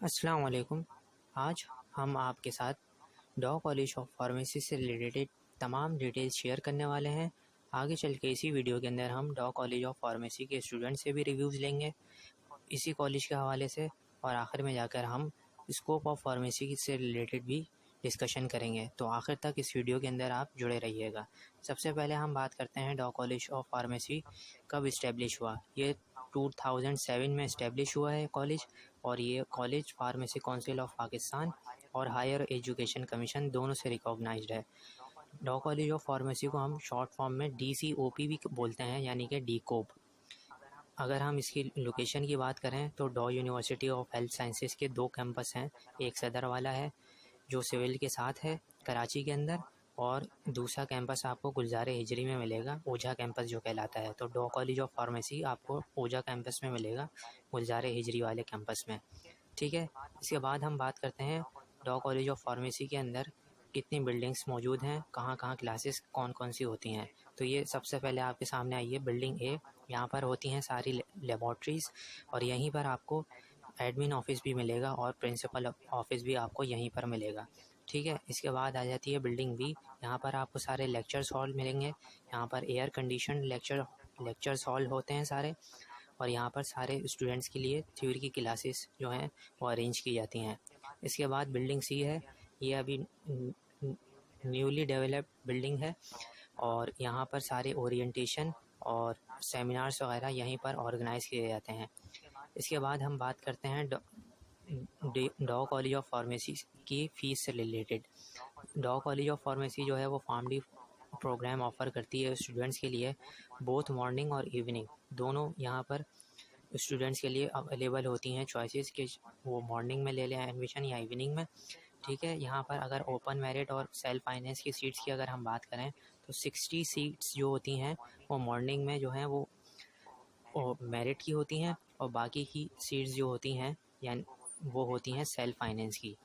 अस्सलाम वालेकुम। आज हम आपके साथ डॉ कॉलेज ऑफ फार्मेसी से रिलेटेड तमाम डिटेल्स शेयर करने वाले हैं। आगे चल के इसी वीडियो के अंदर हम डॉ कॉलेज ऑफ फार्मेसी के स्टूडेंट से भी रिव्यूज़ लेंगे इसी कॉलेज के हवाले से, और आखिर में जाकर हम स्कोप ऑफ फार्मेसी से रिलेटेड भी डिस्कशन करेंगे। तो आखिर तक इस वीडियो के अंदर आप जुड़े रहिएगा। सबसे पहले हम बात करते हैं डॉ कॉलेज ऑफ फार्मेसी कब इस्टेब्लिश हुआ। ये 2007 में इस्टेब्लिश हुआ है कॉलेज, और ये college pharmacy council of Pakistan और हायर एजुकेशन कमीशन दोनों से रिकॉग्नाइज्ड है। डॉ कॉलेज ऑफ फार्मेसी को हम शॉर्ट फॉर्म में DCOP भी बोलते हैं, यानी कि DCOP। अगर हम इसकी लोकेशन की बात करें तो डॉ यूनिवर्सिटी ऑफ हेल्थ साइंसेज के 2 कैंपस हैं। एक सदर वाला है जो सिविल के साथ है कराची के अंदर, और दूसरा कैंपस आपको गुलज़ार हिजरी में मिलेगा, ओझा कैंपस जो कहलाता है। तो डॉ कॉलेज ऑफ फार्मेसी आपको ओझा कैंपस में मिलेगा, गुलज़ार हिजरी वाले कैंपस में। ठीक है, इसके बाद हम बात करते हैं डॉ कॉलेज ऑफ फार्मेसी के अंदर कितनी बिल्डिंग्स मौजूद हैं, कहाँ कहाँ क्लासेस कौन कौन सी होती हैं। तो ये सबसे पहले आपके सामने आई है बिल्डिंग ए। यहाँ पर होती हैं सारी लेबॉर्ट्रीज़, और यहीं पर आपको एडमिन ऑफिस भी मिलेगा और प्रिंसिपल ऑफिस भी आपको यहीं पर मिलेगा। ठीक है, इसके बाद आ जाती है बिल्डिंग बी। यहाँ पर आपको सारे लेक्चर्स हॉल मिलेंगे। यहाँ पर एयर कंडीशन लेक्चर्स हॉल होते हैं सारे, और यहाँ पर सारे स्टूडेंट्स के लिए थ्योरी की क्लासेस जो हैं वो अरेंज की जाती हैं। इसके बाद बिल्डिंग सी है। ये अभी न्यूली डेवलप्ड बिल्डिंग है, और यहाँ पर सारे ओरिएंटेशन और सेमिनार्स वगैरह यहीं पर ऑर्गेनाइज किए जाते हैं। इसके बाद हम बात करते हैं डॉ कॉलेज ऑफ फार्मेसी की फ़ीस से रिलेटेड। डॉ कॉलेज ऑफ फार्मेसी जो है वो फार्मडी प्रोग्राम ऑफ़र करती है स्टूडेंट्स के लिए, बोथ मॉर्निंग और इवनिंग दोनों यहाँ पर स्टूडेंट्स के लिए अवेलेबल होती हैं चॉइसेस कि वो मॉर्निंग में ले लें एडमिशन या इवनिंग में। ठीक है, यहाँ पर अगर ओपन मेरिट और सेल्फ फाइनेंस की सीट्स की अगर हम बात करें तो 60 सीट्स जो होती हैं वो मॉर्निंग में जो हैं वो मेरिट की होती हैं, और बाकी की सीट्स जो होती हैं यानी वो होती हैं सेल्फ फाइनेंस की।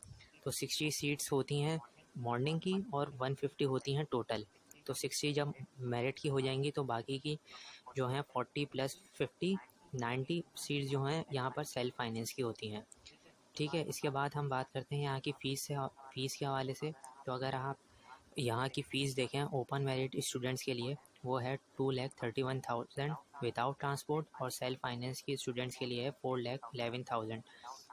तो 60 सीट्स होती हैं मॉर्निंग की और 150 होती हैं टोटल। तो 60 जब मेरिट की हो जाएंगी तो बाकी की जो हैं 40 + 50 90 सीट्स जो हैं यहाँ पर सेल्फ फाइनेंस की होती हैं। ठीक है, इसके बाद हम बात करते हैं यहाँ की फ़ीस के हवाले से। तो अगर आप यहाँ की फ़ीस देखें ओपन मेरिट स्टूडेंट्स के लिए वो है 2,31,000 विदाउट ट्रांसपोर्ट, और सेल्फ फाइनेंस की स्टूडेंट्स के लिए है 4,11,000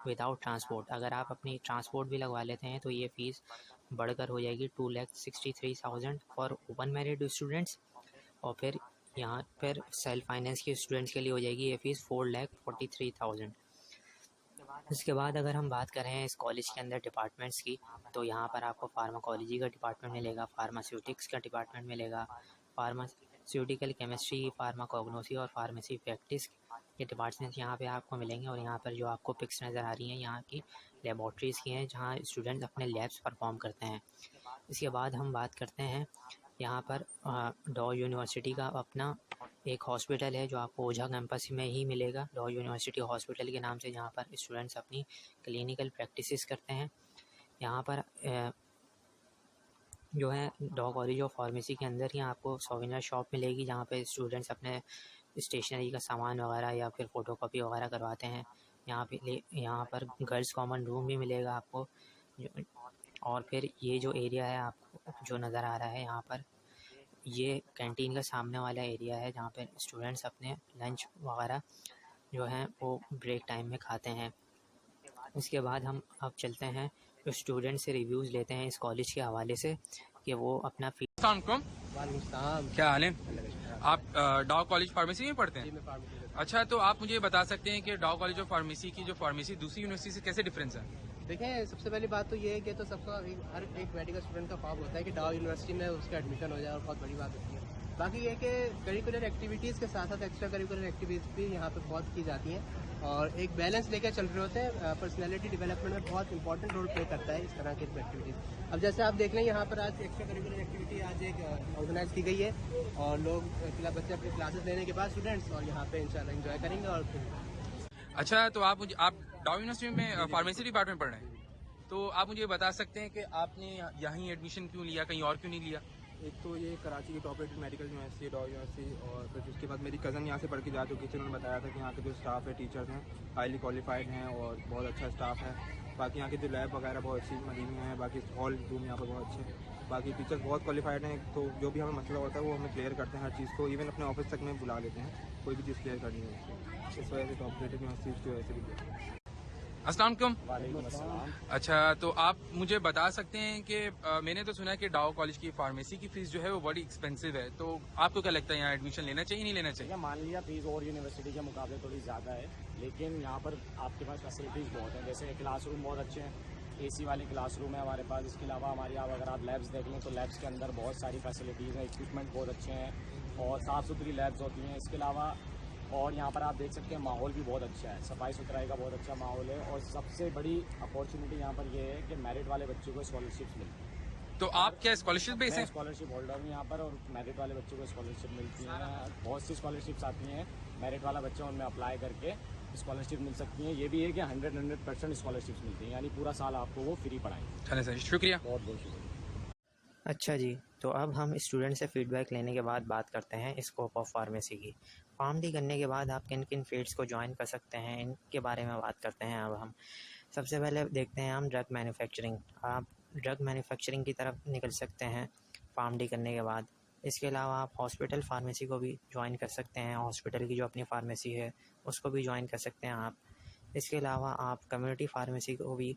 विदाउट ट्रांसपोर्ट। अगर आप अपनी ट्रांसपोर्ट भी लगवा लेते हैं तो ये फ़ीस बढ़कर हो जाएगी 2,63,000 फॉर ओपन मेरिट स्टूडेंट्स, और फिर यहाँ पर सेल्फ फाइनेंस के स्टूडेंट्स के लिए हो जाएगी ये फ़ीस 4,43,000। इसके बाद अगर हम बात करें इस कॉलेज के अंदर डिपार्टमेंट्स की, तो यहाँ पर आपको फार्माकोलॉजी का डिपार्टमेंट मिलेगा, फार्मास्यूटिक्स का डिपार्टमेंट मिलेगा, फार्मास्यूटिकल केमिस्ट्री, फार्माकोग्नोसी और फार्मेसी प्रैक्टिस के डिपार्टमेंट्स यहाँ पे आपको मिलेंगे। और यहाँ पर जो आपको पिक्स नज़र आ रही हैं यहाँ की लेबॉर्ट्रीज़ की हैं जहाँ स्टूडेंट्स अपने लैब्स परफॉर्म करते हैं। इसके बाद हम बात करते हैं यहाँ पर डॉ यूनिवर्सिटी का अपना एक हॉस्पिटल है जो आपको ओझा कैंपस में ही मिलेगा, डॉ यूनिवर्सिटी हॉस्पिटल के नाम से, जहाँ पर स्टूडेंट्स अपनी क्लिनिकल प्रैक्टिसेस करते हैं। यहाँ पर जो है डॉ कॉलेज ऑफ फार्मेसी के अंदर ही आपको सोवेनियर शॉप मिलेगी जहाँ पे स्टूडेंट्स अपने स्टेशनरी का सामान वगैरह या फिर फ़ोटोकॉपी वगैरह करवाते हैं। यहाँ पर गर्ल्स कॉमन रूम भी मिलेगा आपको। और फिर ये जो एरिया है आपको जो नज़र आ रहा है यहाँ पर, ये कैंटीन का सामने वाला एरिया है जहाँ पे स्टूडेंट्स अपने लंच वगैरह जो हैं वो ब्रेक टाइम में खाते हैं। इसके बाद हम अब चलते हैं तो स्टूडेंट से रिव्यूज़ लेते हैं इस कॉलेज के हवाले से कि वो अपना क्या हाल है? आप डॉ कॉलेज फार्मेसी में पढ़ते हैं? अच्छा, तो आप मुझे बता सकते हैं कि डॉ कॉलेज ऑफ फार्मेसी की जो फार्मेसी दूसरी यूनिवर्सिटी से कैसे डिफरेंस है? देखें, सबसे पहली बात तो ये है कि तो सबका हर एक मेडिकल स्टूडेंट का ख्वाब होता है कि डॉ यूनिवर्सिटी में उसका एडमिशन हो जाए, और बहुत बड़ी बात होती है। बाकी ये कि करिकुलर एक्टिविटीज़ के साथ साथ एक्स्ट्रा करिकुलर एक्टिविटीज़ भी यहाँ पे बहुत की जाती हैं, और एक बैलेंस लेकर चल रहे होते हैं। पर्सनैलिटी डेवलपमेंट में बहुत इंपॉर्टेंट रोल प्ले करता है इस तरह की एक्टिविटीज़। अब जैसे आप देख लें यहाँ पर आज एक्स्ट्रा करिकुलर एक्टिविटी आज एक ऑर्गेनाइज की गई है, और लोग बच्चे अपनी क्लासेस लेने के बाद स्टूडेंट्स और यहाँ पे इंशाल्लाह एंजॉय करेंगे। और अच्छा, तो आप डॉ यूनिवर्सिटी में फार्मेसी डिपार्टमेंट पढ़ रहे हैं, तो आप मुझे बता सकते हैं कि आपने यहाँ एडमिशन क्यों लिया, कहीं और क्यों नहीं लिया? एक तो ये कराची की टॉप रेटेड मेडिकल यूनिवर्सिटी डॉ यूनिवर्सिटी, और फिर उसके बाद मेरी कज़न यहाँ से पढ़ के जा चुकी थी। उन्होंने बताया था कि यहाँ के जो स्टाफ है, टीचर्स हैं, हाईली क्वालिफाइड हैं और बहुत अच्छा स्टाफ है। बाकी यहाँ के जो लैब वगैरह बहुत अच्छी बनी हुई हैं, बाकी हॉल रूम यहाँ पर बहुत अच्छे हैं, बाकी टीचर्स बहुत क्वालिफाइड हैं। तो जो भी हमें मसला होता है वो हमें क्लियर करते हैं हर चीज़ को, इवन अपने ऑफिस तक में बुला लेते हैं कोई भी चीज़ क्लियर करनी है। इस वजह से टॉप रेटेड यूनिवर्सिटीज़ की वजह से भी। अस्सलाम वालेकुम। वालेकुम अस्सलाम। अच्छा, तो आप मुझे बता सकते हैं कि मैंने तो सुना है कि डाउ कॉलेज की फार्मेसी की फीस जो है वो बड़ी एक्सपेंसिव है, तो आपको क्या लगता है यहाँ एडमिशन लेना चाहिए नहीं लेना चाहिए? मान लिया फीस और यूनिवर्सिटी के मुकाबले थोड़ी ज़्यादा है, लेकिन यहाँ पर आपके पास फैसिलिटीज़ बहुत हैं। जैसे क्लासरूम बहुत अच्छे हैं, एसी वाले क्लासरूम है हमारे पास। इसके अलावा हमारे यहाँ अगर आप लैब्स देख लें तो लैब्स के अंदर बहुत सारी फैसिलिटीज़ हैं, इक्विपमेंट बहुत अच्छे हैं और साफ़ सुथरी लैब्स होती हैं। इसके अलावा और यहाँ पर आप देख सकते हैं माहौल भी बहुत अच्छा है, सफाई सुथराई का बहुत अच्छा माहौल है। और सबसे बड़ी अपॉर्चुनिटी यहाँ पर ये है कि मेरिट वाले बच्चों को स्कॉलरशिप्स मिलती हैं। तो आप क्या स्कॉलरशिप बेस हैं? स्कॉलरशिप होल्डर हूँ यहाँ पर, और मेरिट वाले बच्चों को स्कॉलरशिप मिलती है। बहुत सी स्कॉलरशिप्स आती हैं, मेरिट वाला बच्चा उनमें अप्लाई करके स्कॉलरशिप मिल सकती है। ये भी है कि 100% स्कॉलरशिप्स मिलती हैं, यानी पूरा साल आपको वो फ्री पढ़ाएंगे। चलें सर, शुक्रिया। बहुत बहुत शुक्रिया। अच्छा जी, तो अब हम स्टूडेंट से फीडबैक लेने के बाद बात करते हैं स्कोप ऑफ फार्मेसी की। फार्मडी करने के बाद आप किन किन फील्ड्स को ज्वाइन कर सकते हैं, इनके बारे में बात करते हैं। अब हम सबसे पहले देखते हैं हम ड्रग मैन्युफैक्चरिंग। आप ड्रग मैन्युफैक्चरिंग की तरफ निकल सकते हैं फार्मडी करने के बाद। इसके अलावा आप हॉस्पिटल फार्मेसी को भी ज्वाइन कर सकते हैं, हॉस्पिटल की जो अपनी फार्मेसी है उसको भी ज्वाइन कर सकते हैं आप। इसके अलावा आप कम्युनिटी फार्मेसी को भी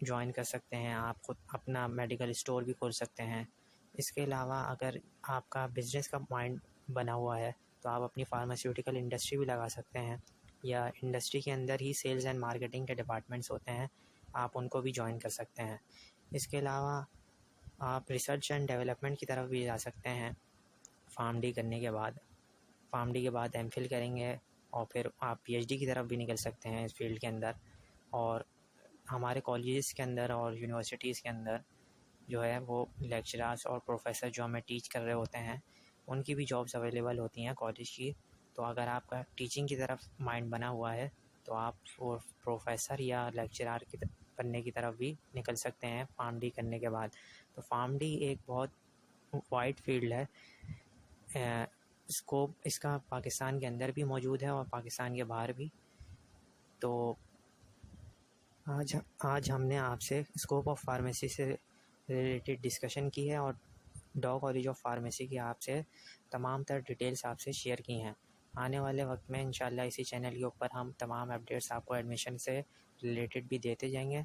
ज्वाइन कर सकते हैं, आप खुद अपना मेडिकल स्टोर भी खोल सकते हैं। इसके अलावा अगर आपका बिज़नेस का माइंड बना हुआ है तो आप अपनी फार्मास्यूटिकल इंडस्ट्री भी लगा सकते हैं, या इंडस्ट्री के अंदर ही सेल्स एंड मार्केटिंग के डिपार्टमेंट्स होते हैं, आप उनको भी ज्वाइन कर सकते हैं। इसके अलावा आप रिसर्च एंड डेवलपमेंट की तरफ भी जा सकते हैं फार्मडी करने के बाद। फार्मडी के बाद एमफिल करेंगे और फिर आप पीएचडी की तरफ भी निकल सकते हैं इस फील्ड के अंदर। और हमारे कॉलेजेस के अंदर और यूनिवर्सिटीज़ के अंदर जो है वो लेक्चरर्स और प्रोफेसर जो हमें टीच कर रहे होते हैं उनकी भी जॉब्स अवेलेबल होती हैं कॉलेज की। तो अगर आपका टीचिंग की तरफ माइंड बना हुआ है तो आप वो प्रोफेसर या लेक्चरर की बनने की तरफ भी निकल सकते हैं फार्मडी करने के बाद। तो फार्मडी एक बहुत वाइड फील्ड है, स्कोप इसका पाकिस्तान के अंदर भी मौजूद है और पाकिस्तान के बाहर भी। तो आज हमने आपसे स्कोप ऑफ फार्मेसी से रिलेटेड डिस्कशन की है और डॉ कॉलेज ऑफ फार्मेसी की आपसे तमाम तर डिटेल्स आपसे शेयर की हैं। आने वाले वक्त में इंशाल्लाह इसी चैनल के ऊपर हम तमाम अपडेट्स आपको एडमिशन से रिलेटेड भी देते जाएंगे।